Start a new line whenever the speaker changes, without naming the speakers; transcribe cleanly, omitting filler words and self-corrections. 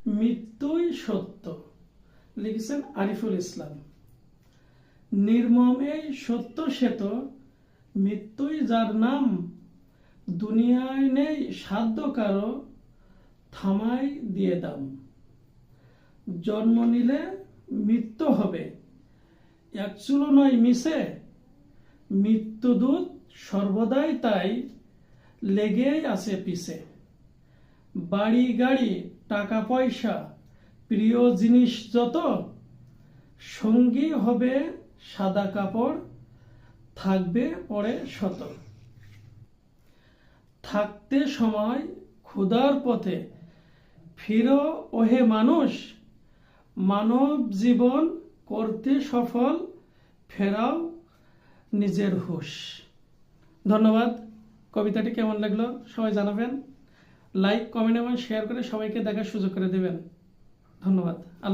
মৃত্যুই সত্য, লিখেছেন আরিফুল ইসলাম। নির্মম এই সত্য শ্বেত, মৃত্যুই যার নাম, দুনিয়ায় নেই সাধ্য কারো, থামাই দিয়ে দাম। জন্ম নিলে মৃত্যু হবে, এক চুলো নয় মিশে, মৃত্যুদূত সর্বদাই তাই লেগেই আছে পিছে। বাড়ি গাড়ি টাকা পয়সা প্রিয় জিনিস যত, সঙ্গী হবে সাদা কাপড়, থাকবে পরে শত। থাকতে সময় ক্ষুধার পথে ফিরো ওহে মানুষ, মানব জীবন করতে সফল, ফেরাও নিজের হুঁশ। ধন্যবাদ। কবিতাটি কেমন লাগলো সবাই জানাবেন। লাইক, কমেন্ট এবং শেয়ার করে সবাইকে দেখার সুযোগ করে দেবেন। ধন্যবাদ।